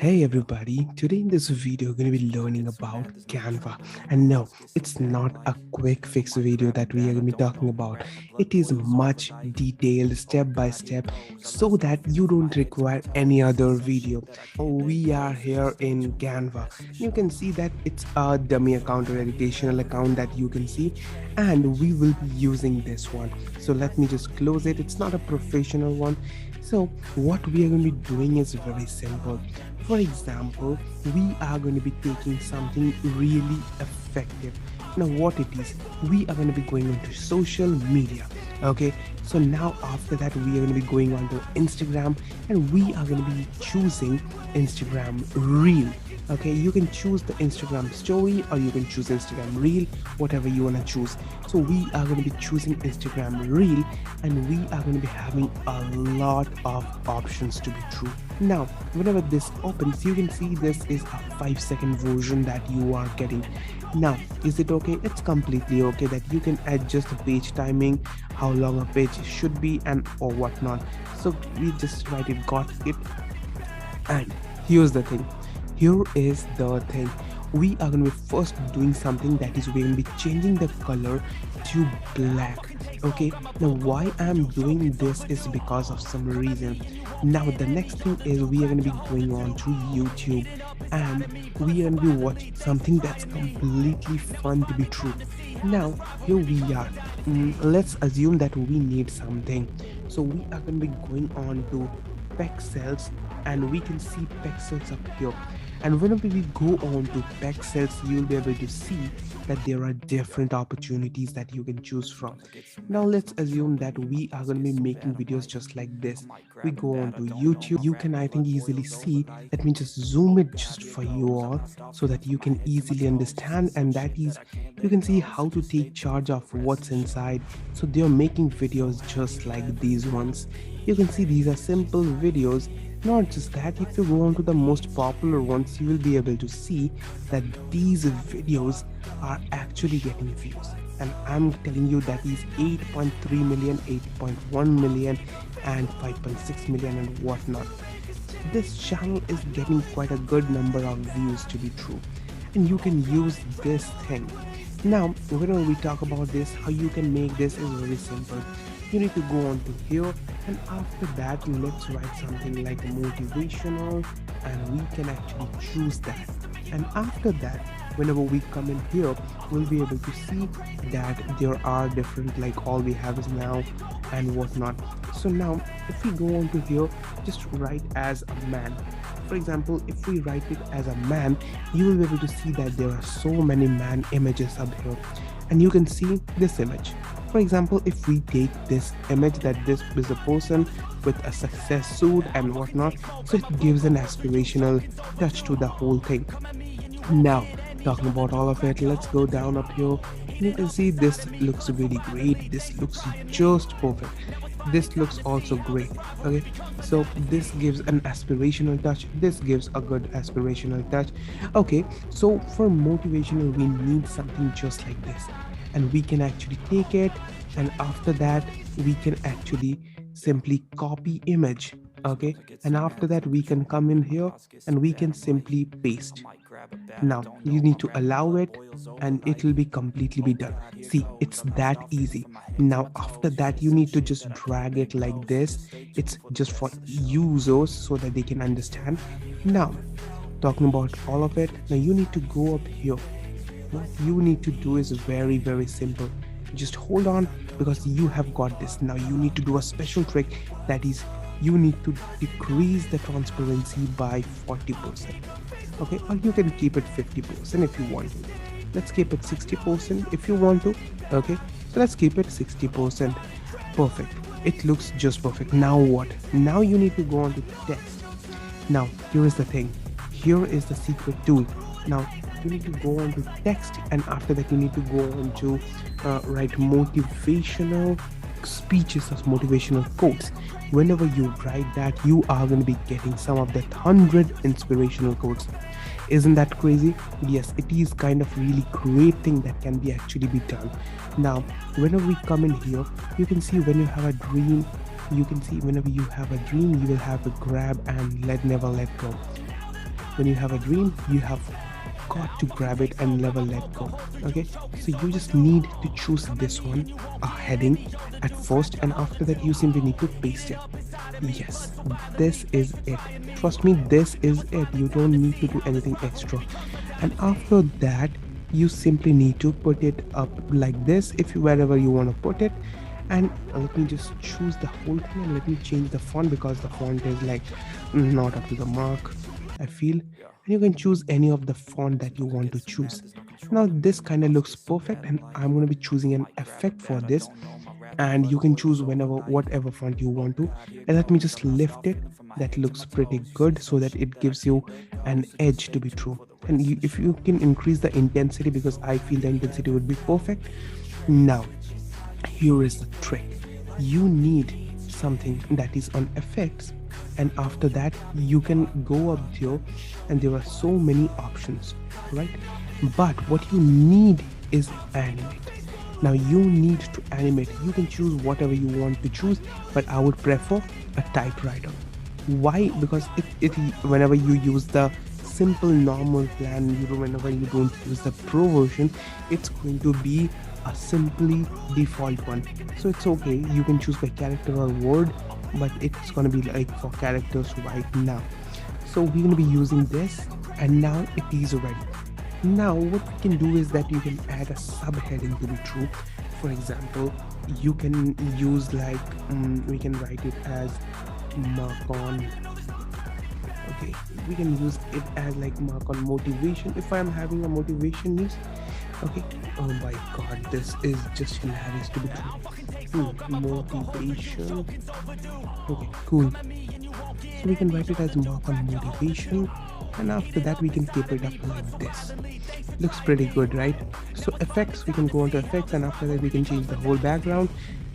Hey everybody, today in this video we're going to be learning about Canva. And no, it's not a quick fix video that we are going to be talking about. It is much detailed step by step so that you don't require any other video. We are here in Canva. You can see that it's a dummy account or educational account that you can see, and we will be using this one. So let me just close it. It's not a professional one. So what we are going to be doing is very simple. For example, we are going to be taking something really effective. Now what it is, we are going to be going onto social media. Okay, so now after that we are going to be going on to Instagram, and we are going to be choosing Instagram Reel. Okay, you can choose the Instagram story or you can choose Instagram Reel, whatever you want to choose. So we are going to be choosing Instagram Reel, and we are going to be having a lot of options to be true. Now whenever this opens, you can see this is a 5-second version that you are getting. Now is it okay? It's completely okay that you can adjust the page timing, how long a page should be, and or whatnot. So we just write it, got it. And here's the thing, we are going to be first doing something, that is we're going to be changing the color to black. Okay, now why I'm doing this is because of some reason. Now the next thing is we are going to be going on to YouTube, and we are going to be watching something that's completely fun to be true. Now here we are. Let's assume that we need something, so we are going to be going on to pixels, and we can see pixels up here. And whenever we go on to pixels, you'll be able to see that there are different opportunities that you can choose from. Now let's assume that we are going to be making videos just like this. We go on to YouTube. You can, I think, easily see. Let me just zoom it just for you all so that you can easily understand, and that is, you can see how to take charge of what's inside. So they are making videos just like these ones. You can see these are simple videos. Not just that, if you go on to the most popular ones, you will be able to see that these videos are actually getting views. And I'm telling you that is 8.3 million, 8.1 million, and 5.6 million and whatnot. So this channel is getting quite a good number of views to be true. And you can use this thing. Now, whenever we talk about this, how you can make this is very simple. You need to go on to here, and after that let's write something like motivational, and we can actually choose that. And after that, whenever we come in here, we'll be able to see that there are different, like all we have is now and whatnot. So now if we go on to here, just write as a man. For example, if we write it as a man, you will be able to see that there are so many man images up here, and you can see this image. For example, if we take this image, that this is a person with a success suit and whatnot, so it gives an aspirational touch to the whole thing. Now talking about all of it, let's go down up here. You can see this looks really great. This looks just perfect. This looks also great. Okay, so this gives an aspirational touch, this gives a good aspirational touch. Okay, so for motivational we need something just like this, and we can actually take it, and after that we can actually simply copy image. Okay, and after that we can come in here and we can simply paste. Now you need to allow it, and it will be completely be done. See, it's that easy. Now after that you need to just drag it like this. It's just for users so that they can understand. Now talking about all of it, now you need to go up here. What you need to do is very simple. Just hold on, because you have got this. Now you need to do a special trick, that is, you need to decrease the transparency by 40%. Okay, or you can keep it 50% if you want to. Let's keep it 60% if you want to. Okay, so let's keep it 60%. Perfect, it looks just perfect. Now what? Now you need to go on to text. Now here is the thing, here is the secret tool. Now you need to go on to text, and after that you need to go on to write motivational speeches or motivational quotes. Whenever you write that, you are going to be getting some of that 100 inspirational quotes. Isn't that crazy? Yes, it is kind of really great thing that can be actually be done. Now whenever we come in here, you can see when you have a dream, you can see whenever you have a dream, you will have a grab and never let go. when you have a dream, you have got to grab it and never let go. Okay, so you just need to choose this one, a heading at first, and after that you simply need to paste it. Yes, this is it. Trust me, this is it. You don't need to do anything extra. And after that, you simply need to put it up like this, if you wherever you want to put it. And let me just choose the whole thing, and let me change the font because the font is like not up to the mark, I feel. And you can choose any of the font that you want to choose. Now this kind of looks perfect, and I'm going to be choosing an effect for this, and you can choose whenever whatever font you want to. And let me just lift it. That looks pretty good, so that it gives you an edge to be true. And if you can increase the intensity, because I feel the intensity would be perfect. Now here is the trick. You need something that is on effects, and after that you can go up there, and there are so many options, right? But what you need is animate. Now you need to animate. You can choose whatever you want to choose, but I would prefer a typewriter. Why? Because it whenever you use the simple normal plan, whenever you don't use the pro version, it's going to be a simply default one. So it's okay, you can choose by character or word, but it's gonna be like for characters right now. So we're gonna be using this, and now it is ready. Now what we can do is that you can add a subheading to be true. For example, you can use like we can write it as MarkOn. Okay, we can use it as like MarkOn motivation if I'm having a motivation news. Okay, oh my god, this is just hilarious to be true. Motivation. Okay, cool. So we can write it as MarkOn motivation, and after that we can keep it up like this. Looks pretty good, right? So effects, we can go on to effects, and after that we can change the whole background.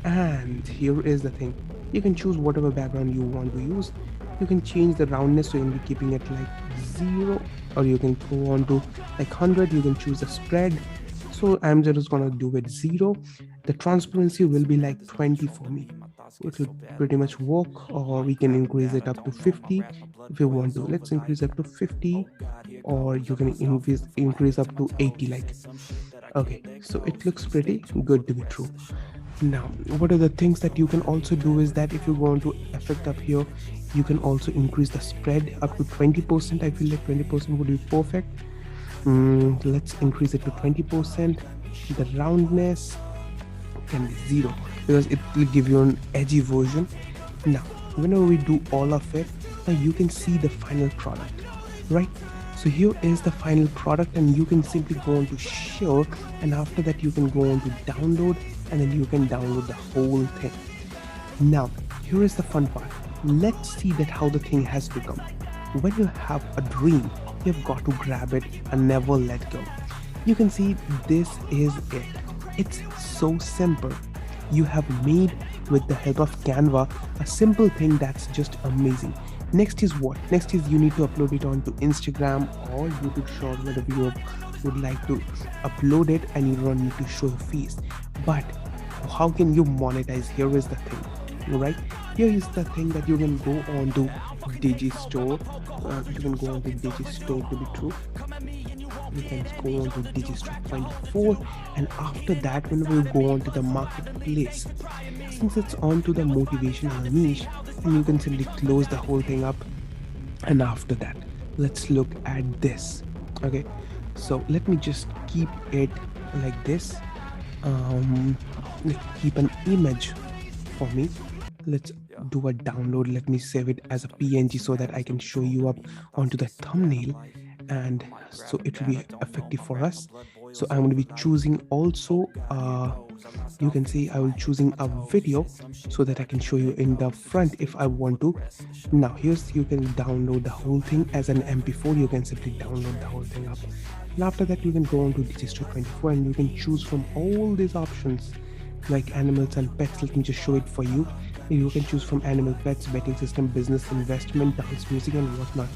And here is the thing, you can choose whatever background you want to use. You can change the roundness, so you'll be keeping it like 0, or you can go on to like 100. You can choose the spread, so I'm just gonna do it 0. The transparency will be like 20 for me. It will pretty much work, or we can increase it up to 50 if you want to. Let's increase up to 50, or you can increase up to 80 like. Okay, so it looks pretty good to be true. Now what are the things that you can also do is that if you go on to effect up here, you can also increase the spread up to 20%. I feel like 20% would be perfect. Let's increase it to 20%. The roundness can be 0 because it will give you an edgy version. Now whenever we do all of it, now you can see the final product, right? So here is the final product, and you can simply go on to share, and after that you can go on to download, and then you can download the whole thing. Now here is the fun part. Let's see that how the thing has become. When you have a dream, you've got to grab it and never let go. You can see this is it. It's so simple. You have made, with the help of Canva, a simple thing that's just amazing. Next is what? Next is you need to upload it onto Instagram or YouTube Short, whatever you would like to upload it, and you don't need to show your face. But how can you monetize? Here is the thing, right? Here is the thing that you can go on to Digistore. You can go on to Digistore to be true. You can go on to Digistore 24, and after that, whenever you go on to the marketplace, since it's on to the motivational niche, and you can simply close the whole thing up. And after that, let's look at this. Okay, so let me just keep it like this. Keep an image for me. Let's do a download. Let me save it as a PNG so that I can show you up onto the thumbnail, and so it will be effective for us. So I'm going to be choosing also you can see I will choosing a video so that I can show you in the front if I want to. Now here's, you can download the whole thing as an MP4. You can simply download the whole thing up, and after that you can go on to Digistore 24, and you can choose from all these options like animals and pets. Let me just show it for you. You can choose from animal, pets, betting system, business, investment, dance, music, and whatnot.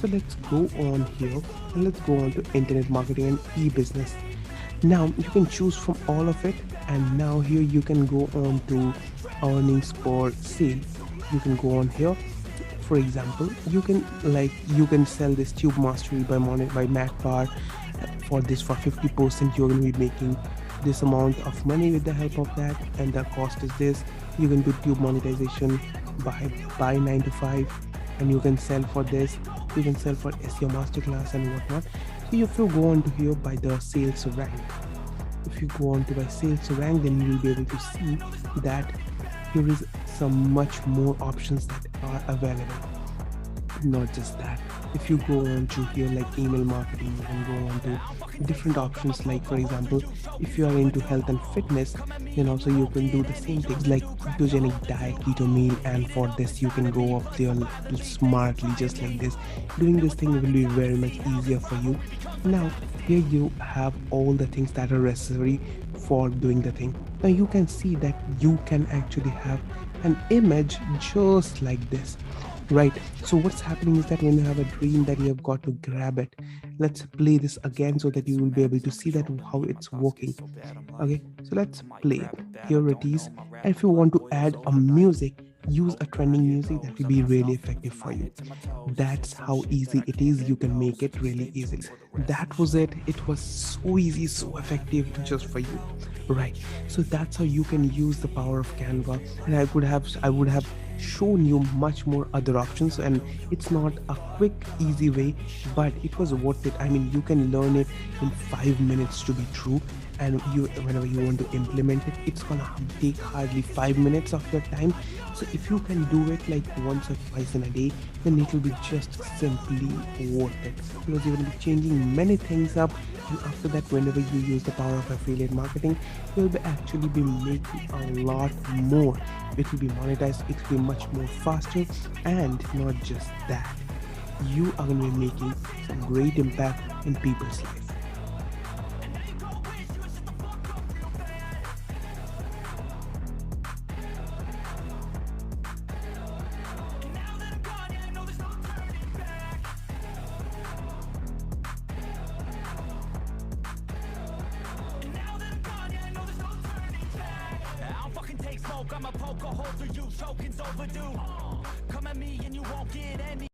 So let's go on here, and let's go on to internet marketing and e-business. Now you can choose from all of it, and now here you can go on to earnings per sale. You can go on here For example, you can sell this tube mastery by Mac Bar. For this, for 50% you're going to be making this amount of money with the help of that, and the cost is this. You can do tube monetization by 9 to 5, and you can sell for this. You can sell for SEO masterclass and whatnot. So if you go on to here by the sales rank, if you go on to by sales rank, then you will be able to see that here is some much more options that are available. Not just that, if you go on to here like email marketing, you can go on to different options. Like for example, if you are into health and fitness, then also you can do the same things like ketogenic diet, keto meal, and for this you can go up there smartly, just like this. Doing this thing will be very much easier for you. Now here you have all the things that are necessary for doing the thing. Now you can see that you can actually have an image just like this, right? So what's happening is that when you have a dream, that you have got to grab it. Let's play this again so that you will be able to see that how it's working. Okay, so let's play it. Here it is. And if you want to add a music, use a trending music, that will be really effective for you. That's how easy it is. You can make it really easily. That was it. It was so easy, so effective just for you, right? So that's how you can use the power of Canva. And I would have shown you much more other options, and it's not a quick easy way, but it was worth it. I mean, you can learn it in 5 minutes to be true, and you whenever you want to implement it, it's gonna take hardly 5 minutes of your time. So if you can do it like once or twice in a day, then it will be just simply worth it, because you're going to be changing many things up. And after that, whenever you use the power of affiliate marketing, you'll be actually be making a lot more. It will be monetized, it will be much more faster. And not just that, you are going to be making some great impact in people's life. Smoke, I'ma poke a hole through you, choking's overdue. Come at me and you won't get any.